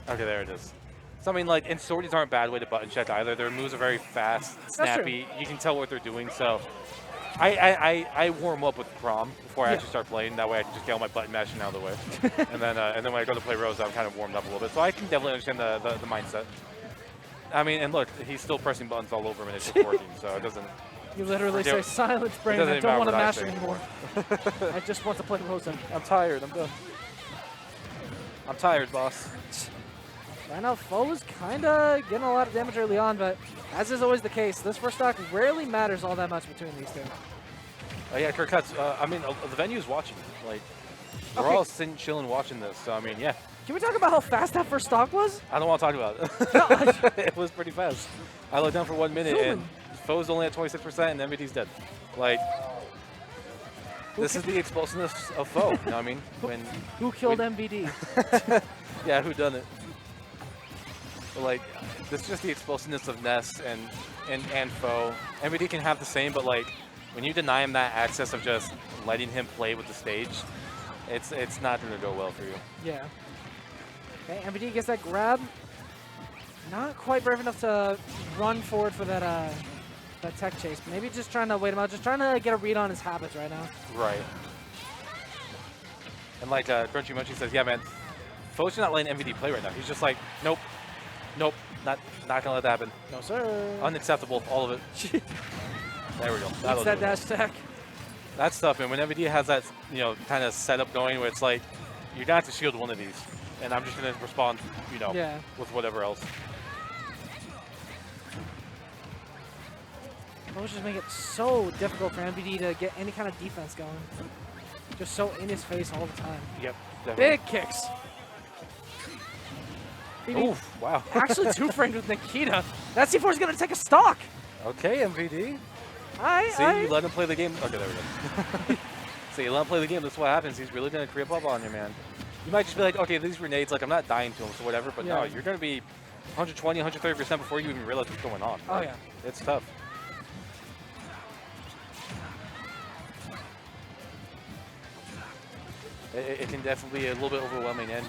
Okay, there it is. So I mean, like, and sorties aren't a bad way to button check either. Their moves are very fast, snappy. You can tell what they're doing. So I warm up with Prom before I actually start playing. That way I can just get all my button mashing out of the way. and then when I go to play Rosa, I'm kind of warmed up a little bit. So I can definitely understand the mindset. I mean, and look, he's still pressing buttons all over him and it's just working. So it doesn't. You literally say, silence, brain. I don't want to mash anymore. I just want to play Rosa. I'm tired. I'm done. I'm tired, boss. Right now, FOW's kind of getting a lot of damage early on, but as is always the case, this first stock rarely matters all that much between these two. Yeah, Kirk Cuts, I mean, the venue's watching. Like, we're all sitting, chilling, watching this. So, I mean, yeah. Can we talk about how fast that first stock was? I don't want to talk about it. It was pretty fast. I looked down for 1 minute, and FOW's only at 26%, and MVD's dead. Like, this is the explosiveness of FOW, you know what I mean? Who killed MVD? Yeah, who done it? But like, this is just the explosiveness of Ness and FOW. MVD can have the same, but like, when you deny him that access of just letting him play with the stage, it's not going to go well for you. Yeah. Okay, MVD gets that grab. Not quite brave enough to run forward for that that tech chase. Maybe just trying to wait him out, just trying to get a read on his habits right now. Right. And like Crunchy Munchy says, yeah, man, FOW's not letting MVD play right now. He's just like, nope. Nope, not gonna let that happen. No, sir. Unacceptable, all of it. There we go. That's that dash attack. That's tough, and when MVD has that, you know, kind of setup going where it's like, you're gonna have to shield one of these, and I'm just gonna respond, you know, with whatever else. That was just make it so difficult for MVD to get any kind of defense going. Just so in his face all the time. Yep, definitely. Big kicks. Oof, wow. Actually 2-framed with Nikita. That C4 is going to take a stock. Okay, MVD. See, you let him play the game. Okay, there we go. See, you let him play the game. That's what happens. He's really going to creep up on you, man. You might just be like, okay, these grenades, like, I'm not dying to them, so whatever. But no, you're going to be 120, 130% before you even realize what's going on. Oh, yeah. It's tough. It can definitely be a little bit overwhelming. And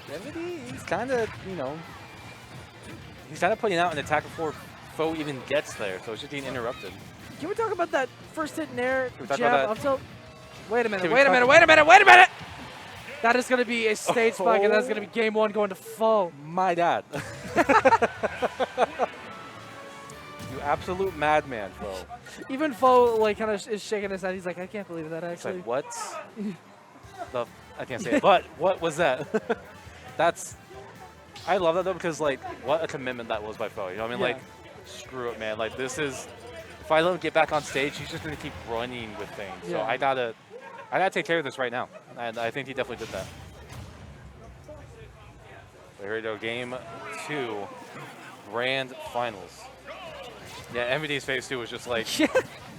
MVD, he's kind of, you know, he's kind of putting out an attack before FOW even gets there, so it's just being interrupted. Can we talk about that first hit in air Can we talk jab about up tilt? Wait a minute. That is going to be a stage spike, and that's going to be game one going to FOW. My dad. You absolute madman, FOW. Even FOW, like, kind of is shaking his head. He's like, I can't believe that, actually. It's like, what? I can't say it, but what was that? I love that, though, because, like, what a commitment that was by FOW. You know what I mean? Like, screw it, man. Like, this is, if I let him get back on stage, he's just going to keep running with things. So I gotta take care of this right now. And I think he definitely did that. So here we go, game 2, grand finals. Yeah, MVD's face, too, was just like,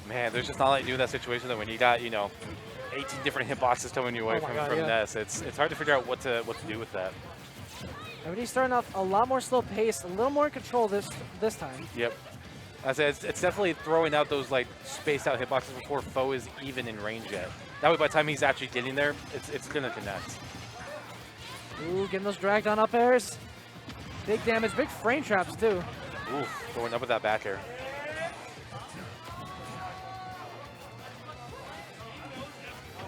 man, there's just not like you in that situation that when you got, you know, 18 different hitboxes coming your way from Ness. It's hard to figure out what to do with that. MVD's starting off a lot more slow pace, a little more in control this time. Yep. I said it's definitely throwing out those like spaced out hitboxes before FOW is even in range yet. That way, by the time he's actually getting there, it's gonna connect. Ooh, getting those dragged on up airs. Big damage, big frame traps too. Ooh, going up with that back air.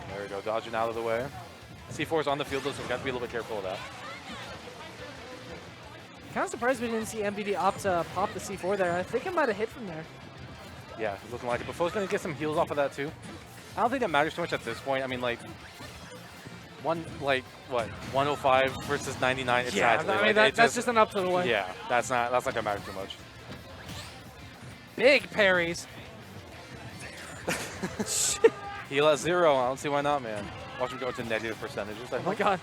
There we go, dodging out of the way. C4 is on the field, though, so we've got to be a little bit careful of that. Kind of surprised we didn't see MVD opt to pop the C4 there. I think it might have hit from there. Yeah, it's looking like it. But FOW's going to get some heals off of that, too. I don't think that matters too much at this point. I mean, like, what, 105 versus 99. It's I mean, that's just an up to the way. Yeah, that's not going to matter too much. Big parries. Heal at 0. I don't see why not, man. Watch him go to negative percentages. Oh my god.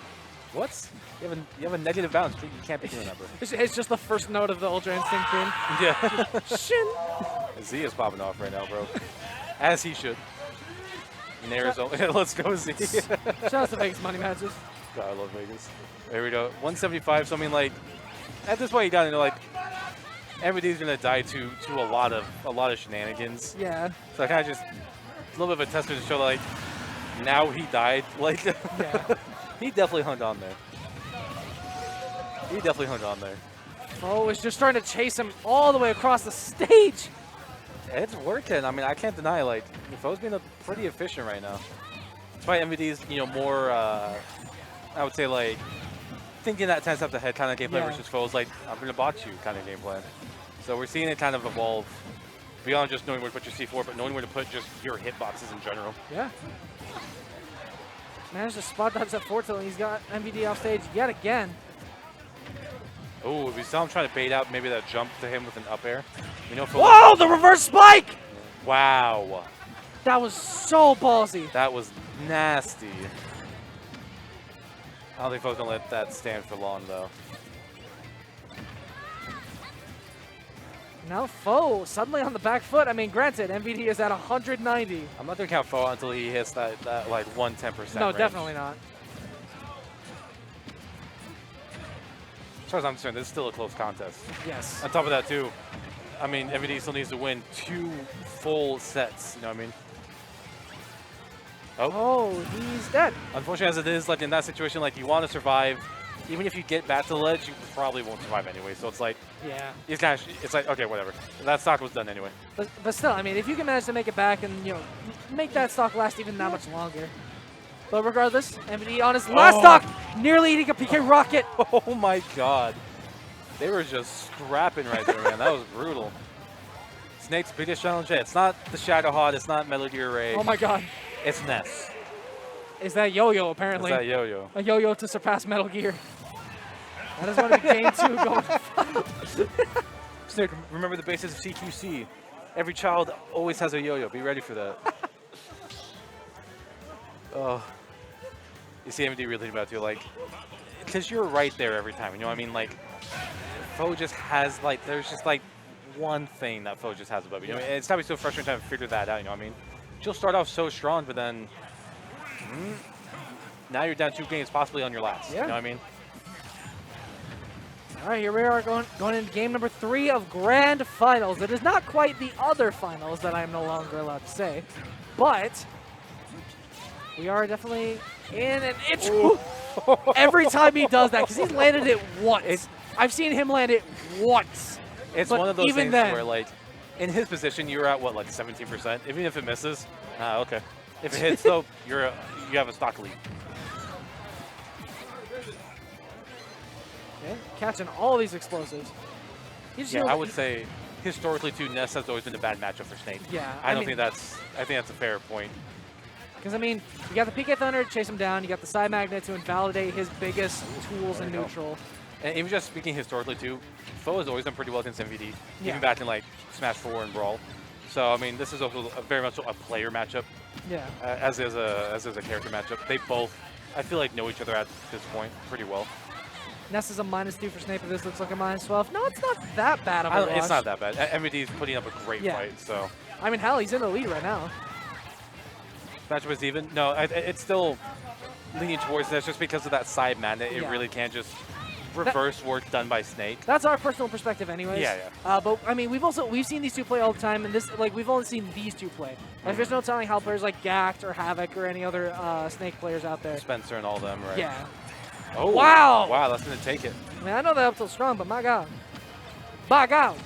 What? You have a negative bounce. You can't pick a number. It's just the first note of the Ultra Instinct theme. Yeah. Shin. Z is popping off right now, bro. As he should. In Arizona. Let's go, Z. Shout out to Vegas money matches. God, I love Vegas. There we go. 175. So I mean, like, at this point, you got to know, like, MVD's gonna die to a lot of shenanigans. Yeah. So I kind of just a little bit of a testament to show, like, now he died. Like, yeah. He definitely hung on there. He definitely hung on there. FOW is just trying to chase him all the way across the stage. It's working. I mean, I can't deny, like, FOW's being pretty efficient right now. Despite MVD's, you know, more, I would say, like, thinking that 10 steps ahead kind of gameplay versus FOW's, like, I'm going to box you kind of gameplay. So we're seeing it kind of evolve beyond just knowing where to put your C4, but knowing where to put just your hitboxes in general. Yeah. Managed to spot dodge that forward tilt, and he's got MVD off stage yet again. Oh, we saw him trying to bait out maybe that jump to him with an up air. We know Whoa, the reverse spike! Wow. That was so ballsy. That was nasty. I don't think FOW's going to let that stand for long, though. Now FOW suddenly on the back foot. I mean, granted, MVD is at 190. I'm not going to count FOW until he hits that like 110% No, range. definitely not. As far as I'm concerned, this is still a close contest. Yes. On top of that, too, I mean, MVD still needs to win 2 full sets, you know what I mean? Oh, he's dead. Unfortunately, as it is, like in that situation, like you want to survive. Even if you get back to the ledge, you probably won't survive anyway. So it's like, Yeah. It's like, okay, whatever. That stock was done anyway. But still, I mean, if you can manage to make it back and, you know, make that stock last even that much longer. But regardless, MVD on his last stock, nearly eating a PK rocket. Oh my god. They were just scrapping right there, man. That was brutal. Snake's biggest challenge yet. It's not the Shadow Hot, it's not Metal Gear Ray. Oh my god. It's Ness. Is that Yo-Yo, apparently. It's that Yo-Yo. A Yo-Yo to surpass Metal Gear. That is going to be game 2 going. Snake, remember the basis of CQC. Every child always has a Yo-Yo. Be ready for that. Oh. You see MVD really thinking about it too, like, because you're right there every time, you know what I mean? Like, FOW just has, like, there's just, like, one thing that FOW just has above you. You know, it's probably so frustrating trying to figure that out, you know what I mean? She'll start off so strong, but then, now you're down 2 games possibly on your last, you know what I mean? All right, here we are going into game number 3 of Grand Finals. It is not quite the other finals that I am no longer allowed to say, but we are definitely in an itch. Every time he does that, because he's landed it once. I've seen him land it once. It's one of those things where, like, in his position, you're at, what, like 17%? Even if it misses, okay. If it hits, though, you have a stock lead. Okay, catching all these explosives. Yeah, I would say historically too, Ness has always been a bad matchup for Snake. Yeah, I think that's a fair point. Because I mean, you got the PK Thunder to chase him down. You got the side magnet to invalidate his biggest tools in neutral. And even just speaking historically too, FOW has always done pretty well against MVD, even back in like Smash 4 and Brawl. So I mean, this is also very much a player matchup. Yeah. As is a character matchup. They both, I feel like, know each other at this point pretty well. Ness is a -2 for Snape, but this looks like a -12. No, it's not that bad of a rush. It's not that bad. MVD is putting up a great fight, so. I mean, hell, he's in the lead right now. Matchup is even. No, it's still leaning towards this just because of that side magnet. It really can't just reverse work done by Snake. That's our personal perspective anyways. Yeah. But I mean, we've seen these two play all the time, and this, like, we've only seen these two play. Like, there's no telling how players like Gact or Havoc or any other Snake players out there. Spencer and all them, right? Yeah. Oh, wow! Wow, that's going to take it. I mean, I know that up till strong, but my God. My God.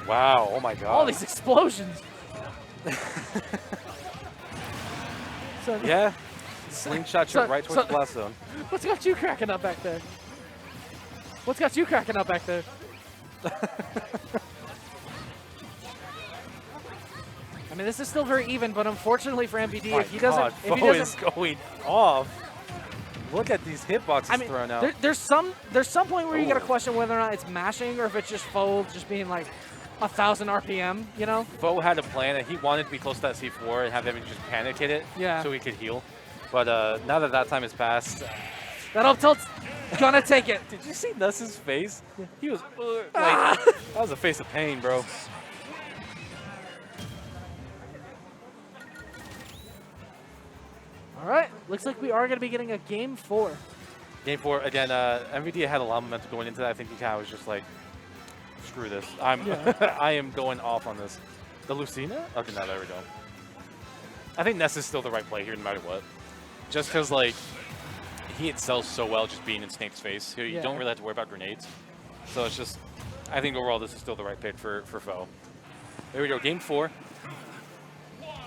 Wow, oh my God. All these explosions. Yeah. Slingshot you right towards the blast zone. What's got you cracking up back there? What's got you cracking up back there? I mean, this is still very even, but unfortunately for MVD, if he doesn't, FOW is going off. Look at these hitboxes thrown out. There's some point where you gotta question whether or not it's mashing or if it's just FOW just being like 1,000 RPM, you know? FOW had a plan, and he wanted to be close to that C4 and have him just panic hit it so he could heal. But now that time has passed, that up tilt's gonna take it. Did you see Ness's face? Yeah. He was like, that was a face of pain, bro. All right, looks like we are gonna be getting a game 4. Game 4 again. MVD had a lot of momentum going into that. I think he kind of was just like, screw this. I am going off on this. The Lucina? Okay, no, there we go. I think Ness is still the right play here, no matter what. Just because, like, he excels so well just being in Snape's face. You don't really have to worry about grenades. So it's just, I think overall this is still the right pick for FOW. There we go, game 4.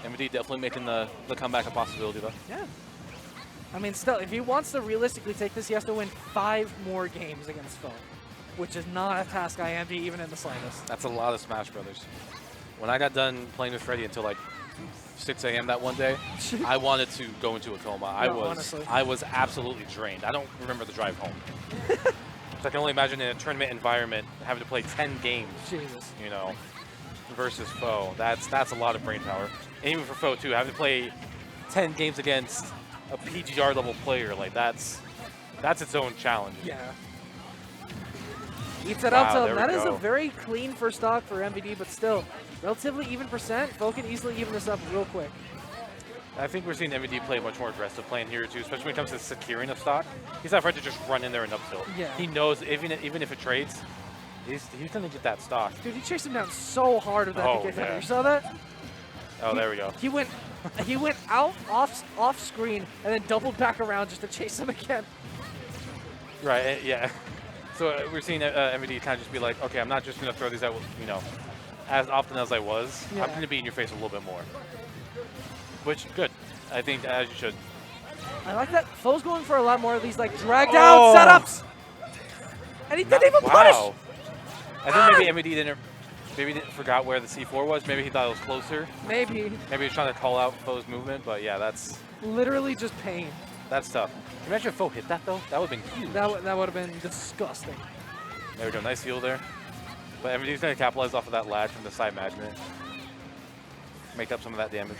MVD definitely making the comeback a possibility though. Yeah. I mean, still, if he wants to realistically take this, he has to win 5 more games against FOW, which is not a task I envy even in the slightest. That's a lot of Smash Brothers. When I got done playing with Freddy until like 6 a.m. that one day, I wanted to go into a coma. I was absolutely drained. I don't remember the drive home. So I can only imagine in a tournament environment having to play 10 games. Jesus. You know, versus FOW. That's a lot of brain power. And even for FOW too, having to play 10 games against a PGR level player, like that's its own challenge. Yeah. Eats it up to him. That is a go. very clean first stock for MVD, but still, relatively even percent. FOW can easily even this up real quick. I think we're seeing MVD play much more aggressive playing here too, especially when it comes to securing a stock. He's not afraid to just run in there and up tilt. Yeah. He knows even if it trades, he's gonna get that stock. Dude, he chased him down so hard with that PK yeah. feather. You saw that? Oh, there we go. He went out off screen and then doubled back around just to chase him again. Right. Yeah. So we're seeing MVD kind of just be like, okay, I'm not just gonna throw these out, you know, as often as I was. Yeah. I'm gonna be in your face a little bit more. Which good. I think as you should. I like that. FOW's going for a lot more of these like dragged out setups. And he didn't even punish. Wow. I think maybe MVD didn't forgot where the C4 was. Maybe he thought it was closer. Maybe. Maybe he was trying to call out FOW's movement, but yeah, that's literally just pain. That's tough. Can you imagine if FOW hit that though? That would have been huge. That would have been disgusting. There we go, nice heal there. But MVD's gonna capitalize off of that lag from the side magnet. Make up some of that damage.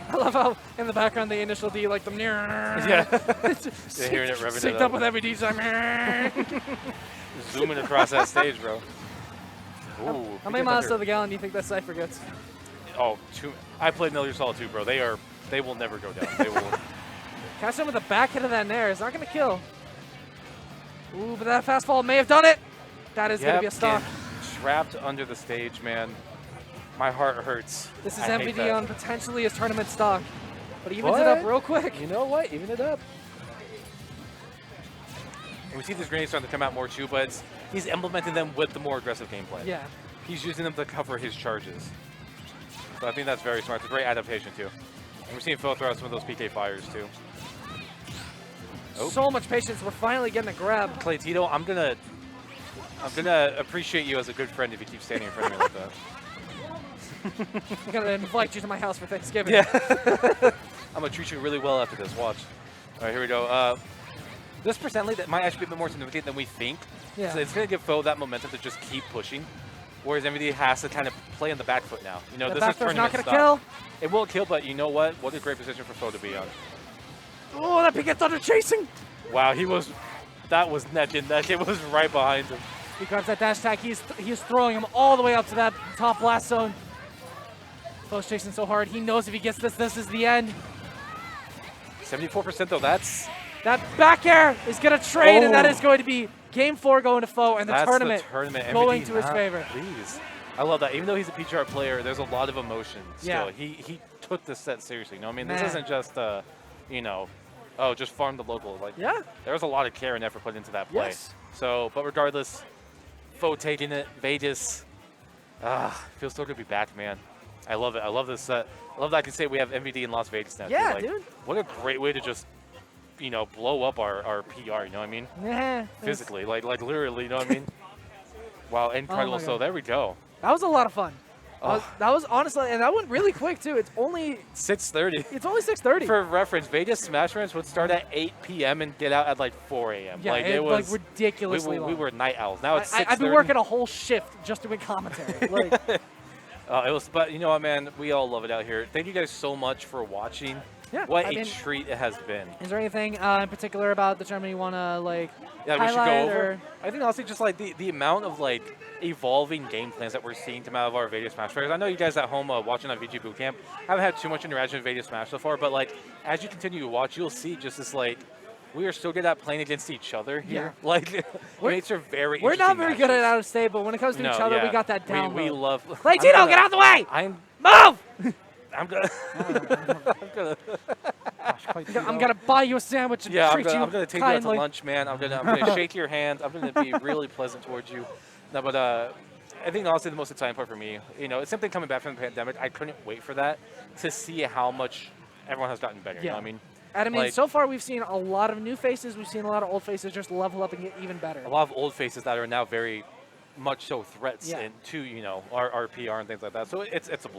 I love how in the background the initial D like the yeah. You're hearing it revving synced it up with MVD's like zooming across that stage, bro. Ooh, how many miles to the gallon do you think that Cypher gets? Oh, 2. I played Metal Gear Solid 2, bro. They will never go down. They will. Catch him with the back hit of that Nair. It's not gonna kill. Ooh, but that fastball may have done it. That is gonna be a stock. Trapped under the stage, man. My heart hurts. This is MVD on potentially his tournament stock. But he evens it up real quick. You know what? Even it up. And we see these grenades starting to come out more too, but he's implementing them with the more aggressive gameplay. Yeah. He's using them to cover his charges. So I think that's very smart. It's a great adaptation too. And we're seeing FOW throw out some of those PK fires too. Oh. So much patience. We're finally getting a grab. Claytito, I'm gonna appreciate you as a good friend if you keep standing in front of me like that. I'm gonna invite you to my house for Thanksgiving. Yeah. I'm gonna treat you really well after this. Watch. All right, here we go. This percent lead that might actually be a bit more significant than we think. Yeah. So it's gonna give FOW that momentum to just keep pushing, whereas MVD has to kind of play on the back foot now. You know, the this back is foot's tournament not gonna kill. It won't kill, but you know what? What a great position for FOW to be on. Oh, that PK Thunder chasing. Wow, that was neck and neck. It was right behind him. He grabs that dash attack. He's throwing him all the way up to that top blast zone. FOW's chasing so hard. He knows if he gets this is the end. 74% though, that's... That back air is going to trade, and that is going to be game 4 going to FOW, and the tournament going to his favor. Please. I love that. Even though he's a PGR player, there's a lot of emotion still. Yeah. He took this set seriously. You know what I mean? Man. This isn't just, you know, oh, just farm the local. Like, yeah. There was a lot of care and effort put into that play. Yes. So, but regardless, FOW taking it, Vegas. Feels so good to be back, man. I love it. I love this set. I love that I can say we have MVD in Las Vegas now. Yeah, like, dude. What a great way to just, you know, blow up our PR, you know what I mean? Yeah. Physically, like literally, you know what I mean? Wow, incredible. So there we go. That was a lot of fun. That was honestly, and that went really quick too. It's only 6:30. It's only 6:30. For reference, Vegas Smash Runs would start at 8 p.m. and get out at like 4 a.m. Yeah, like it was like ridiculously we long. were night owls. Now it's 6:30. I've been working a whole shift just doing commentary. Like, it was, but you know what, man? We all love it out here. Thank you guys so much for watching. Yeah, what a treat it has been. Is there anything in particular about the tournament you want to like? Yeah, we should go over. Or? I think honestly, just like the amount of like evolving game plans that we're seeing come out of our Vegas Smash players. I know you guys at home watching on VGBootCamp haven't had too much interaction with Vegas Smash so far, but like as you continue to watch, you'll see just this like we are so good at playing against each other here. Yeah. Like mates are very. We're not very good at out of state, but when it comes to each other, we got that down. We love. Hey, Tito, get out the way! I'm move. I'm gonna. I'm gonna. Oh, I'm gonna buy you a sandwich and Yeah, treat I'm you gonna take you out to kindly. lunch, man. I'm gonna shake your hand. I'm gonna be really pleasant towards you. No, but I think honestly the most exciting part for me, it's something coming back from the pandemic. I couldn't wait for that to see how much everyone has gotten better. You know what I mean? And I mean, Like, so far we've seen a lot of new faces. We've seen a lot of old faces just level up and get even better. a lot of old faces that are now very much so threats Yeah. to our PR and things like that. So it's a